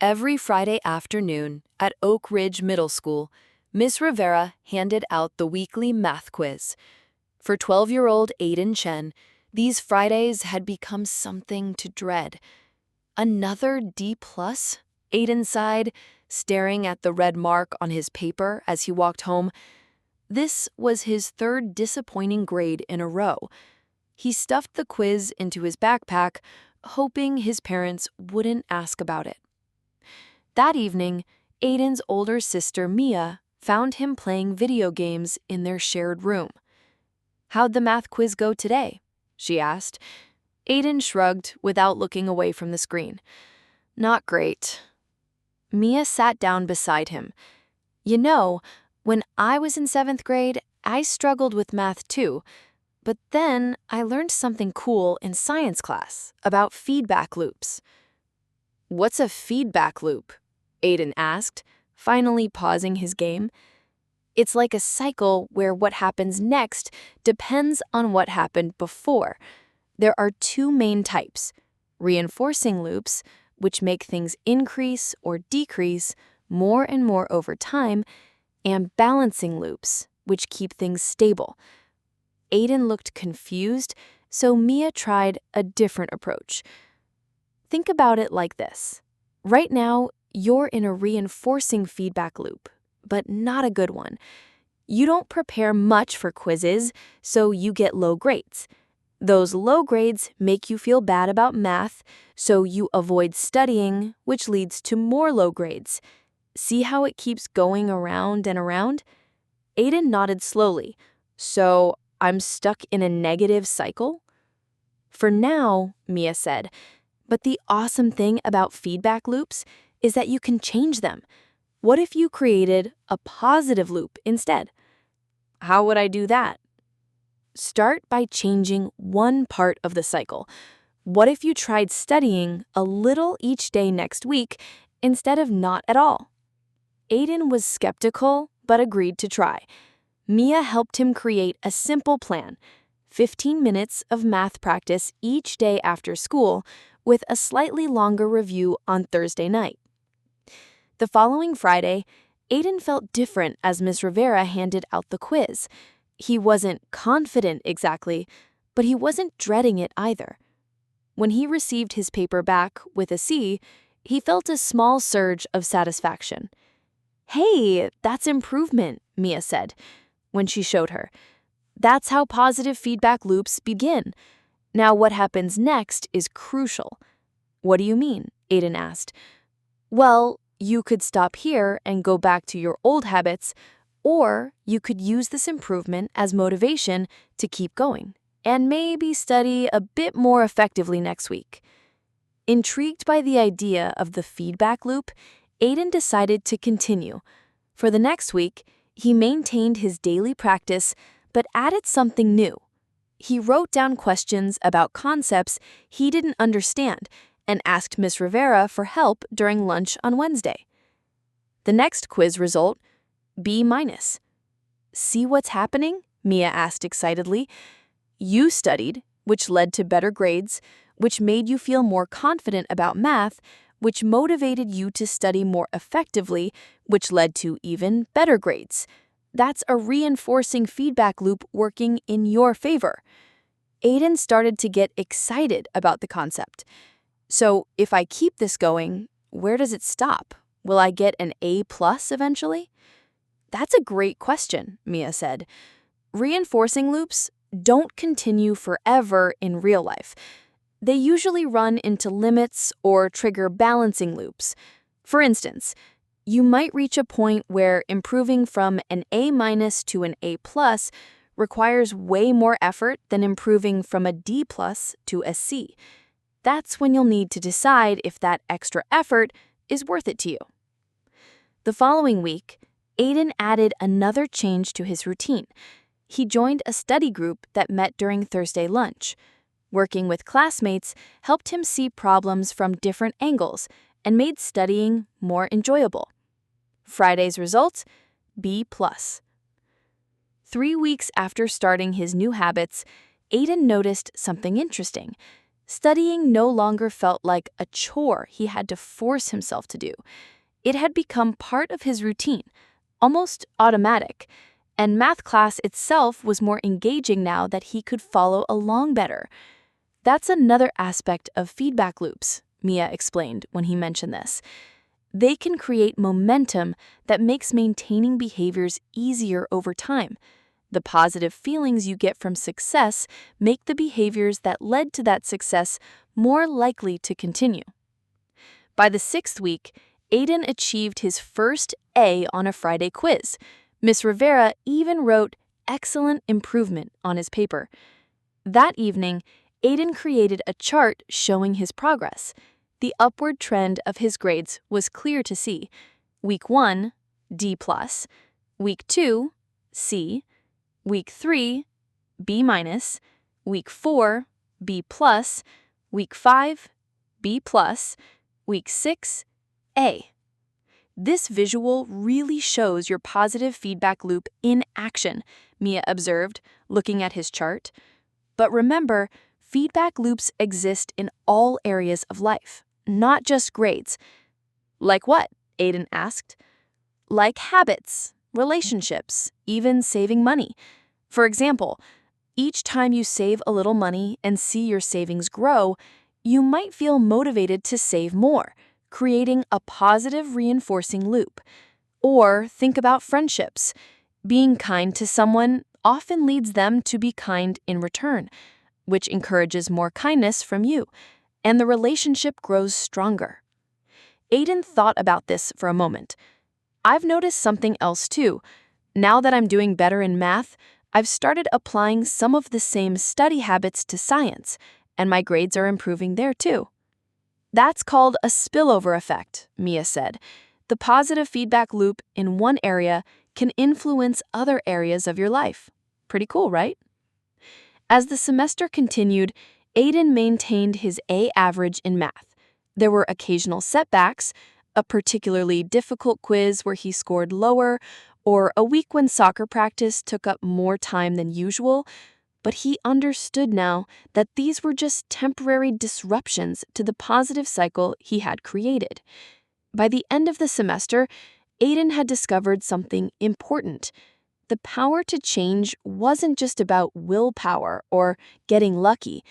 Every Friday afternoon at Oak Ridge Middle School, Miss Rivera handed out the weekly math quiz. For 12-year-old Aiden Chen, these Fridays had become something to dread. Another D+? Aiden sighed, staring at the red mark on his paper as he walked home. This was his third disappointing grade in a row. He stuffed the quiz into his backpack, hoping his parents wouldn't ask about it. That evening, Aiden's older sister Mia found him playing video games in their shared room. "How'd the math quiz go today?" she asked. Aiden shrugged without looking away from the screen. "Not great." Mia sat down beside him. "You know, when I was in 7th grade, I struggled with math too. But then I learned something cool in science class about feedback loops." "What's a feedback loop?" Aiden asked, finally pausing his game. "It's like a cycle where what happens next depends on what happened before. There are two main types: reinforcing loops, which make things increase or decrease more and more over time, and balancing loops, which keep things stable." Aiden looked confused, so Mia tried a different approach. "Think about it like this. Right now, you're in a reinforcing feedback loop, but not a good one. You don't prepare much for quizzes, so you get low grades. Those low grades make you feel bad about math, so you avoid studying, which leads to more low grades. See how it keeps going around and around?" Aiden nodded slowly. "So I'm stuck in a negative cycle?" "For now," Mia said, "but the awesome thing about feedback loops is that you can change them. What if you created a positive loop instead?" "How would I do that?" "Start by changing one part of the cycle. What if you tried studying a little each day next week instead of not at all?" Aiden was skeptical, but agreed to try. Mia helped him create a simple plan: 15 minutes of math practice each day after school, with a slightly longer review on Thursday night. The following Friday, Aiden felt different as Ms. Rivera handed out the quiz. He wasn't confident exactly, but he wasn't dreading it either. When he received his paper back with a C, he felt a small surge of satisfaction. "Hey, that's improvement," Mia said, when she showed her. "That's how positive feedback loops begin. Now what happens next is crucial." "What do you mean?" Aiden asked. "Well, you could stop here and go back to your old habits, or you could use this improvement as motivation to keep going and maybe study a bit more effectively next week." Intrigued by the idea of the feedback loop, Aiden decided to continue. For the next week, he maintained his daily practice but added something new. He wrote down questions about concepts he didn't understand and asked Miss Rivera for help during lunch on Wednesday. The next quiz result: B-. "See what's happening?" Mia asked excitedly. "You studied, which led to better grades, which made you feel more confident about math, which motivated you to study more effectively, which led to even better grades. That's a reinforcing feedback loop working in your favor." Aiden started to get excited about the concept. "So if I keep this going, where does it stop? Will I get an A+ eventually?" "That's a great question," Mia said. "Reinforcing loops don't continue forever in real life. They usually run into limits or trigger balancing loops. For instance, you might reach a point where improving from an A- to an A+ requires way more effort than improving from a D+ to a C. That's when you'll need to decide if that extra effort is worth it to you." The following week, Aiden added another change to his routine. He joined a study group that met during Thursday lunch. Working with classmates helped him see problems from different angles and made studying more enjoyable. Friday's result: B+. 3 weeks after starting his new habits, Aiden noticed something interesting. Studying no longer felt like a chore he had to force himself to do. It had become part of his routine, almost automatic, and math class itself was more engaging now that he could follow along better. That's another aspect of feedback loops, Mia explained when he mentioned this. They can create momentum that makes maintaining behaviors easier over time. The positive feelings you get from success make the behaviors that led to that success more likely to continue. By the 6th week, Aiden achieved his first A on a Friday quiz. Miss Rivera even wrote "excellent improvement" on his paper. That evening, Aiden created a chart showing his progress. The upward trend of his grades was clear to see. Week 1, D+, Week 2, C, Week 3, B-, Week 4, B+, Week 5, B+, Week 6, A. This visual really shows your positive feedback loop in action, Mia observed, looking at his chart. But remember, feedback loops exist in all areas of life, not just grades. Like what? Aiden asked. Like habits, relationships, even saving money. For example, each time you save a little money and see your savings grow, you might feel motivated to save more, creating a positive reinforcing loop. Or think about friendships. Being kind to someone often leads them to be kind in return, which encourages more kindness from you, and the relationship grows stronger. Aiden thought about this for a moment. I've noticed something else too. Now that I'm doing better in math, I've started applying some of the same study habits to science, and my grades are improving there too. That's called a spillover effect, Mia said. The positive feedback loop in one area can influence other areas of your life. Pretty cool, right? As the semester continued, Aiden maintained his A average in math. There were occasional setbacks, a particularly difficult quiz where he scored lower, or a week when soccer practice took up more time than usual, but he understood now that these were just temporary disruptions to the positive cycle he had created. By the end of the semester, Aiden had discovered something important. The power to change wasn't just about willpower or getting lucky.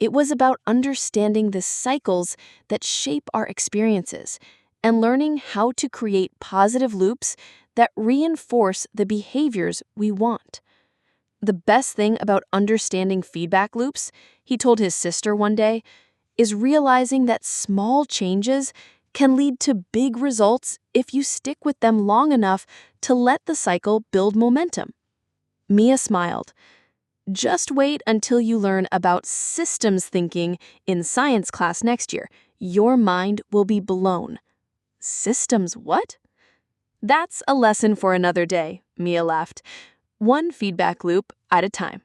It was about understanding the cycles that shape our experiences and learning how to create positive loops that reinforce the behaviors we want. The best thing about understanding feedback loops, he told his sister one day, is realizing that small changes can lead to big results if you stick with them long enough to let the cycle build momentum. Mia smiled. Just wait until you learn about systems thinking in science class next year. Your mind will be blown. Systems what? That's a lesson for another day, Mia laughed. One feedback loop at a time.